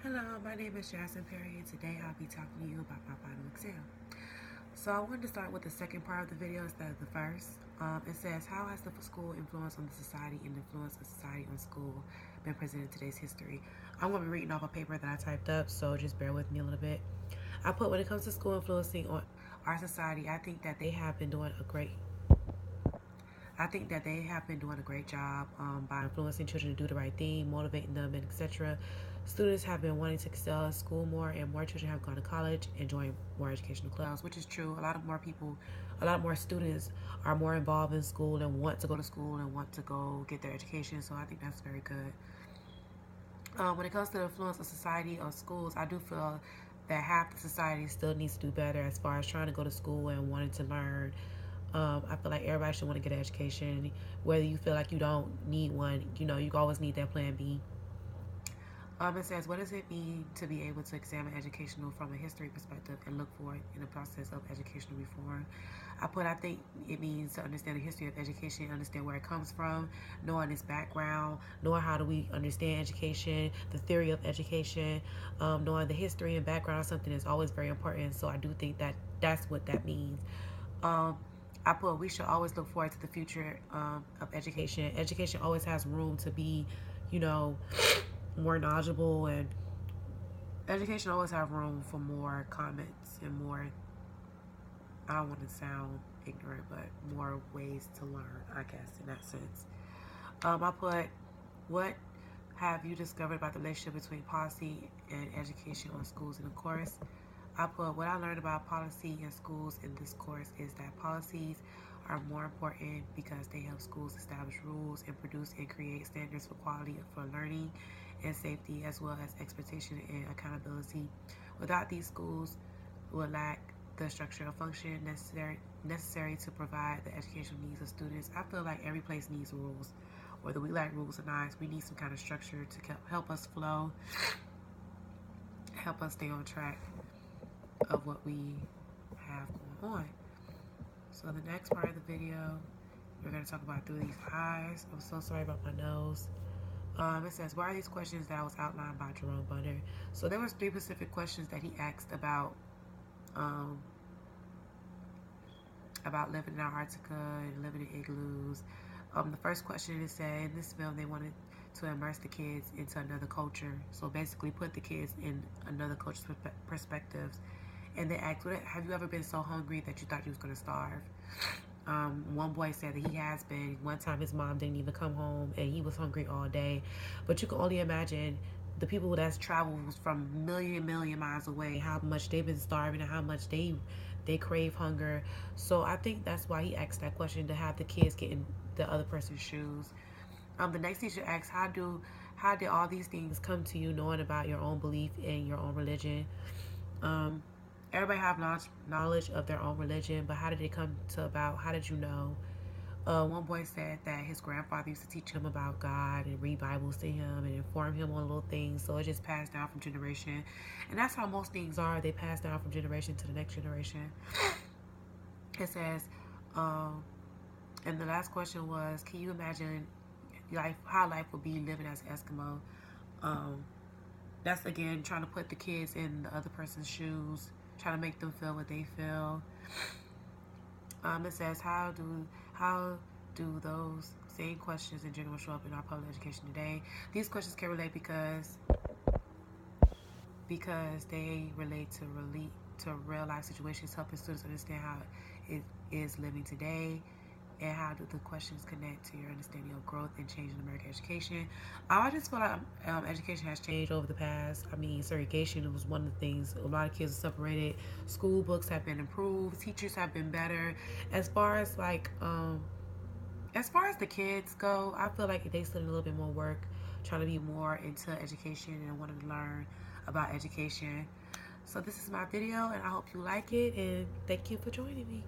Hello, my name is Jasmine Perry, and today I'll be talking to you about my final exam. So I wanted to start with the second part of the video instead of the first. It says, how has the school influence on the society and influence of society on school been presented in today's history? I'm going to be reading off a paper that I typed up, so just bear with me a little bit. I put, when it comes to school influencing on our society, I think that they have been doing a great job by influencing children to do the right thing, motivating them, and etc. Students have been wanting to excel at school more, and more children have gone to college and joined more educational clubs, which is true. A lot more students are more involved in school and want to go to school and want to go get their education. So I think that's very good. When it comes to the influence of society on schools, I do feel that half the society still needs to do better as far as trying to go to school and wanting to learn. I feel like everybody should want to get an education. Whether you feel like you don't need one, you always need that plan B. It says, what does it mean to be able to examine educational from a history perspective and look for it in the process of educational reform? I think it means to understand the history of education, understand where it comes from, knowing its background, knowing how do we understand education, the theory of education, knowing the history and background of something is always very important. So I do think that that's what that means. We should always look forward to the future of education. Education always has room to be, more knowledgeable, and education always have room for more comments and more, I don't want to sound ignorant, but more ways to learn, I guess, in that sense. I put, what have you discovered about the relationship between policy and education on schools and the course? I put, what I learned about policy in schools in this course is that policies are more important because they help schools establish rules and produce and create standards for quality for learning and safety, as well as expectation and accountability. Without these, schools will lack the structure or function necessary to provide the educational needs of students. I feel like every place needs rules. Whether we like rules or not, we need some kind of structure to help us flow, help us stay on track of what we have going on. So the next part of the video, we're going to talk about through these eyes. I'm so sorry about my nose. It says, why are these questions that was outlined by Jerome Bunner? So there was 3 specific questions that he asked about living in Antarctica and living in igloos. The first question is said, in this film, they wanted to immerse the kids into another culture. So basically put the kids in another culture's perspectives. And they asked, have you ever been so hungry that you thought you was going to starve? One boy said that he has been. One time his mom didn't even come home and he was hungry all day. But you can only imagine the people that's traveled from million miles away, how much they've been starving and how much they crave hunger. So I think that's why he asked that question, to have the kids get in the other person's shoes. The next teacher asks, how did all these things come to you, knowing about your own belief and your own religion? Everybody have knowledge of their own religion, but how did it come to about? How did you know? One boy said that his grandfather used to teach him about God and read Bibles to him and inform him on little things. So it just passed down from generation. And that's how most things are. They pass down from generation to the next generation. It says, and the last question was, can you imagine how life would be living as an Eskimo? That's, again, trying to put the kids in the other person's shoes, trying to make them feel what they feel. It says, how do those same questions in general show up in our public education today? These questions can relate because they relate to real life situations, helping students understand how it is living today. And how do the questions connect to your understanding of growth and change in American education? I just feel like education has changed over the past. Segregation was one of the things. A lot of kids are separated. School books have been improved. Teachers have been better. As far as the kids go, I feel like they still need a little bit more work, trying to be more into education and wanting to learn about education. So this is my video, and I hope you like it, and thank you for joining me.